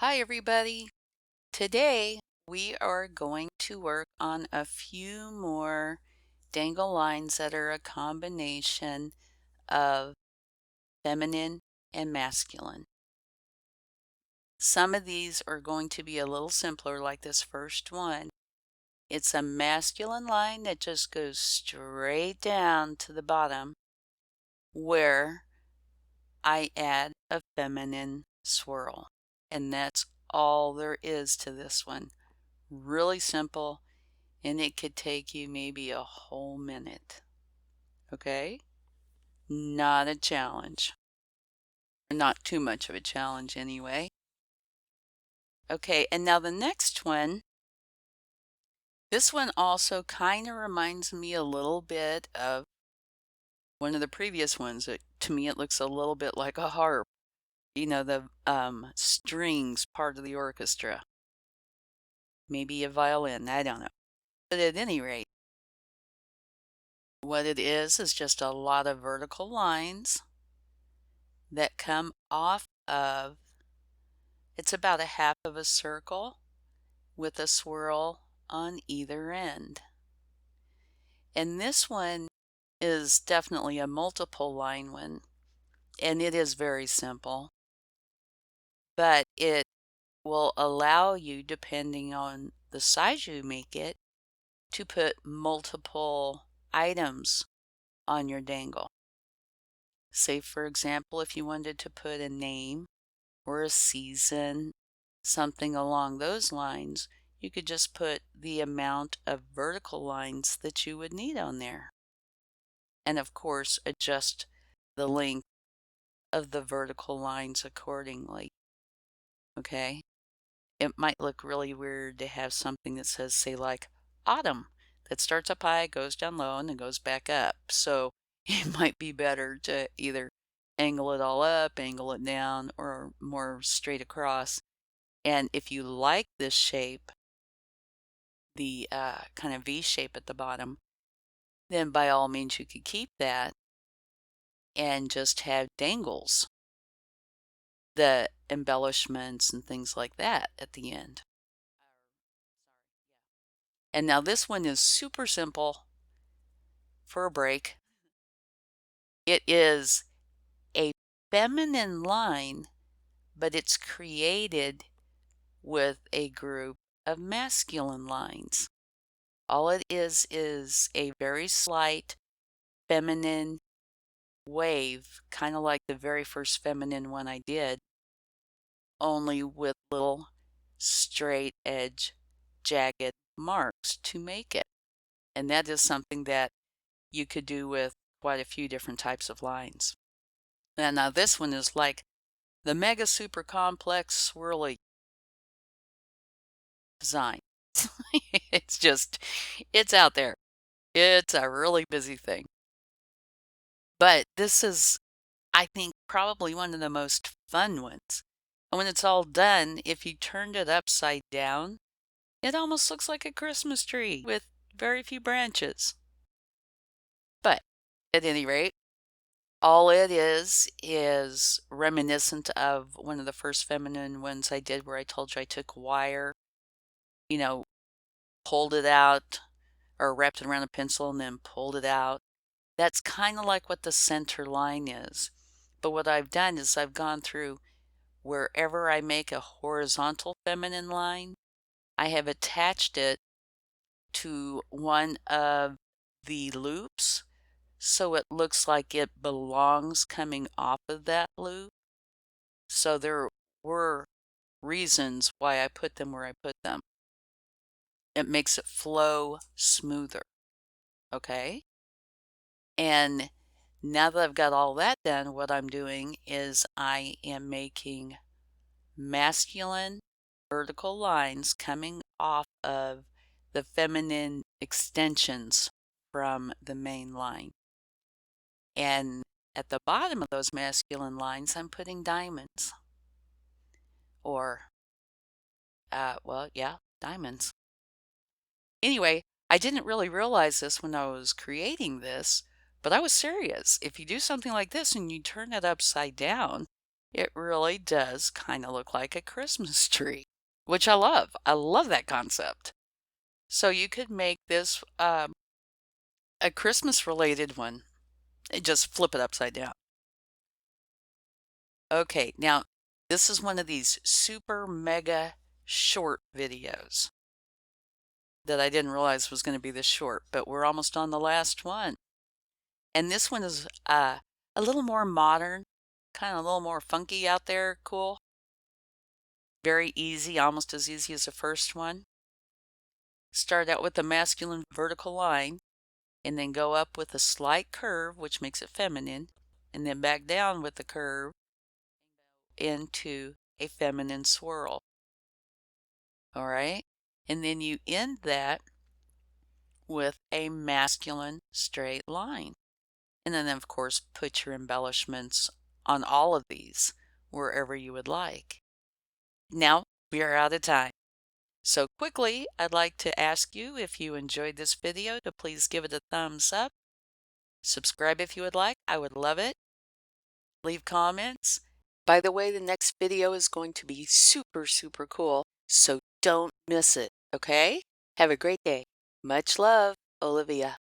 Hi everybody. Today we are going to work on a few more dangle lines that are a combination of feminine and masculine. Some of these are going to be a little simpler, like this first one. It's a masculine line that just goes straight down to the bottom where I add a feminine swirl. And that's all there is to this one. Really simple, and it could take you maybe a whole minute. Okay? Not a challenge. Not too much of a challenge anyway. Okay, and now the next one, this one also kind of reminds me a little bit of one of the previous ones. To me, it looks a little bit like a harp. You know, the strings part of the orchestra. Maybe a violin, I don't know. But at any rate, what it is just a lot of vertical lines that come off of, it's about a half of a circle with a swirl on either end. And this one is definitely a multiple line one, and it is very simple, but it will allow you, depending on the size you make it, to put multiple items on your dangle. Say, for example, if you wanted to put a name or a season, something along those lines, you could just put the amount of vertical lines that you would need on there. And of course, adjust the length of the vertical lines accordingly. Okay? It might look really weird to have something that says, say, like autumn, that starts up high, goes down low, and then goes back up. So it might be better to either angle it all up, angle it down, or more straight across. And if you like this shape, the kind of V shape at the bottom, then by all means you could keep that and just have dangles, the embellishments and things like that at the end. And now this one is super simple for a break. It is a feminine line, but it's created with a group of masculine lines. All it is a very slight feminine wave, kind of like the very first feminine one I did, only with little straight edge, jagged marks to make it. And that is something that you could do with quite a few different types of lines. And now this one is like the mega super complex swirly design. It's out there. It's a really busy thing. But this is, I think, probably one of the most fun ones. And when it's all done, if you turned it upside down, it almost looks like a Christmas tree with very few branches. But at any rate, all it is reminiscent of one of the first feminine ones I did, where I told you I took wire, you know, pulled it out or wrapped it around a pencil and then pulled it out. That's kind of like what the center line is. But what I've done is I've gone through wherever I make a horizontal feminine line, I have attached it to one of the loops so it looks like it belongs coming off of that loop. So there were reasons why I put them where I put them. It makes it flow smoother. Okay? And now that I've got all that done, what I'm doing is I am making masculine vertical lines coming off of the feminine extensions from the main line. And at the bottom of those masculine lines, I'm putting diamonds. Or, well, yeah, diamonds. Anyway, I didn't really realize this when I was creating this, but I was serious. If you do something like this and you turn it upside down, It really does kind of look like a Christmas tree, which I love. I love that concept. So you could make this a Christmas related one and just flip it upside down. Okay, now this is one of these super mega short videos that I didn't realize was going to be this short, but we're almost on the last one. And this one is a little more modern, kind of a little more funky out there, cool. Very easy, almost as easy as the first one. Start out with a masculine vertical line and then go up with a slight curve, which makes it feminine, and then back down with the curve into a feminine swirl. All right. And then you end that with a masculine straight line. And then, of course, put your embellishments on all of these wherever you would like. Now we are out of time. So quickly, I'd like to ask you, if you enjoyed this video, to please give it a thumbs up. Subscribe if you would like. I would love it. Leave comments. By the way, the next video is going to be super, super cool. So don't miss it, okay? Have a great day. Much love, Olivia.